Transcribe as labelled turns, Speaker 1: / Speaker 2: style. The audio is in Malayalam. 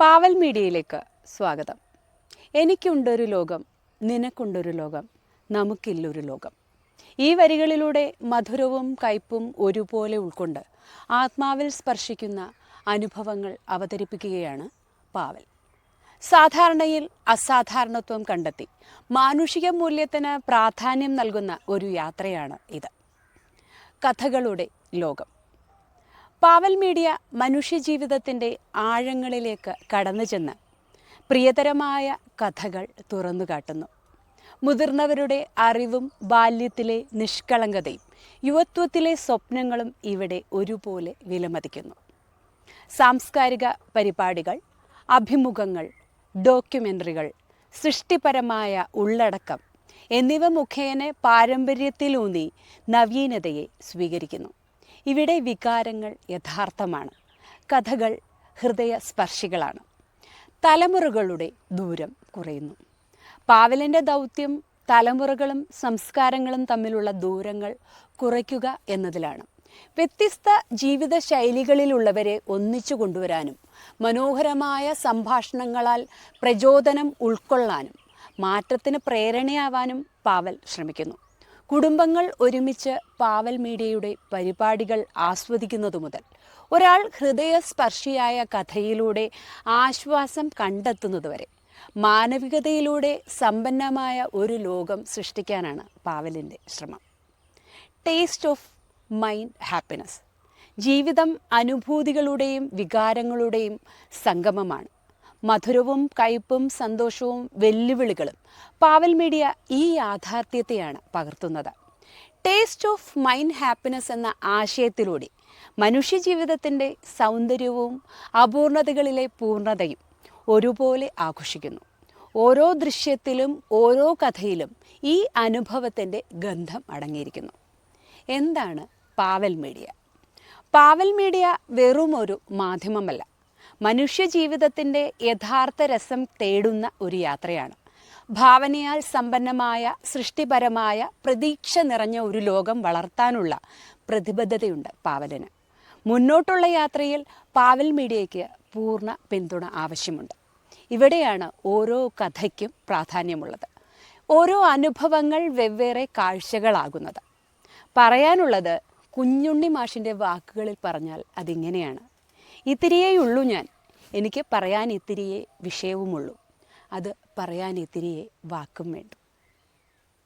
Speaker 1: പാവൽ മീഡിയയിലേക്ക് സ്വാഗതം. എനിക്കുണ്ടൊരു ലോകം, നിനക്കുണ്ടൊരു ലോകം, നമുക്കില്ലൊരു ലോകം. ഈ വരികളിലൂടെ മധുരവും കയ്പും ഒരുപോലെ ഉൾക്കൊണ്ട് ആത്മാവിൽ സ്പർശിക്കുന്ന അനുഭവങ്ങൾ അവതരിപ്പിക്കുകയാണ് പാവൽ. സാധാരണയിൽ അസാധാരണത്വം കണ്ടെത്തി മാനുഷിക മൂല്യത്തിന് പ്രാധാന്യം നൽകുന്ന ഒരു യാത്രയാണ് ഇത്. കഥകളുടെ ലോകം. പാവൽ മീഡിയ മനുഷ്യജീവിതത്തിൻ്റെ ആഴങ്ങളിലേക്ക് കടന്നു ചെന്ന് പ്രിയതരമായ കഥകൾ തുറന്നുകാട്ടുന്നു. മുതിർന്നവരുടെ അറിവും ബാല്യത്തിലെ നിഷ്കളങ്കതയും യുവത്വത്തിലെ സ്വപ്നങ്ങളും ഇവിടെ ഒരുപോലെ വിലമതിക്കുന്നു. സാംസ്കാരിക പരിപാടികൾ, അഭിമുഖങ്ങൾ, ഡോക്യുമെൻ്ററികൾ, സൃഷ്ടിപരമായ ഉള്ളടക്കം എന്നിവ മുഖേന പാരമ്പര്യത്തിലൂന്നി നവീനതയെ സ്വീകരിക്കുന്നു. ഇവിടെ വികാരങ്ങൾ യഥാർത്ഥമാണ്, കഥകൾ ഹൃദയസ്പർശികളാണ്. തലമുറകളുടെ ദൂരം കുറയുന്നു. പാവലിൻ്റെ ദൗത്യം തലമുറകളും സംസ്കാരങ്ങളും തമ്മിലുള്ള ദൂരങ്ങൾ കുറയ്ക്കുക എന്നതിലാണ്. വ്യത്യസ്ത ജീവിത ശൈലികളിലുള്ളവരെ ഒന്നിച്ചു കൊണ്ടുവരാനും മനോഹരമായ സംഭാഷണങ്ങളാൽ പ്രചോദനം ഉൾക്കൊള്ളാനും മാറ്റത്തിന് പ്രേരണയാവാനും പാവൽ ശ്രമിക്കുന്നു. കുടുംബങ്ങൾ ഒരുമിച്ച് പാവൽ മീഡിയയുടെ പരിപാടികൾ ആസ്വദിക്കുന്നതു മുതൽ ഒരാൾ ഹൃദയസ്പർശിയായ കഥയിലൂടെ ആശ്വാസം കണ്ടെത്തുന്നതുവരെ മാനവികതയിലൂടെ സമ്പന്നമായ ഒരു ലോകം സൃഷ്ടിക്കാനാണ് പാവലിൻ്റെ ശ്രമം. Taste of mind happiness. ജീവിതം അനുഭൂതികളുടെയും വികാരങ്ങളുടെയും സംഗമമാണ്. മധുരവും കയ്പും സന്തോഷവും വെല്ലുവിളികളും പാവൽ മീഡിയ ഈ യാഥാർത്ഥ്യത്തെയാണ് പകർത്തുന്നത്. ടേസ്റ്റ് ഓഫ് മൈൻഡ് ഹാപ്പിനെസ് എന്ന ആശയത്തിലൂടെ മനുഷ്യജീവിതത്തിൻ്റെ സൗന്ദര്യവും അപൂർണതകളിലെ പൂർണ്ണതയും ഒരുപോലെ ആഘോഷിക്കുന്നു. ഓരോ ദൃശ്യത്തിലും ഓരോ കഥയിലും ഈ അനുഭവത്തിൻ്റെ ഗന്ധം അടങ്ങിയിരിക്കുന്നു. എന്താണ് പാവൽ മീഡിയ? പാവൽ മീഡിയ വെറുമൊരു മാധ്യമമല്ല, മനുഷ്യജീവിതത്തിൻ്റെ യഥാർത്ഥ രസം തേടുന്ന ഒരു യാത്രയാണ്. ഭാവനയാൽ സമ്പന്നമായ, സൃഷ്ടിപരമായ, പ്രതീക്ഷ നിറഞ്ഞ ഒരു ലോകം വളർത്താനുള്ള പ്രതിബദ്ധതയുണ്ട് പാവലിന്. മുന്നോട്ടുള്ള യാത്രയിൽ പാവൽ മീഡിയയ്ക്ക് പൂർണ്ണ പിന്തുണ ആവശ്യമുണ്ട്. ഇവിടെയാണ് ഓരോ കഥയ്ക്കും പ്രാധാന്യമുള്ളത്, ഓരോ അനുഭവങ്ങൾ വെവ്വേറെ കാഴ്ചകളാകുന്നത്. പറയാനുള്ളത് കുഞ്ഞുണ്ണി മാഷിൻ്റെ വാക്കുകളിൽ പറഞ്ഞാൽ അതിങ്ങനെയാണ്: ഇത്തിരിയേയുള്ളൂ ഞാൻ, എനിക്ക് പറയാൻ ഇത്തിരിയേ വിഷയവുമുള്ളൂ, അത് പറയാൻ ഇത്തിരിയേ വാക്കും വേണ്ടു.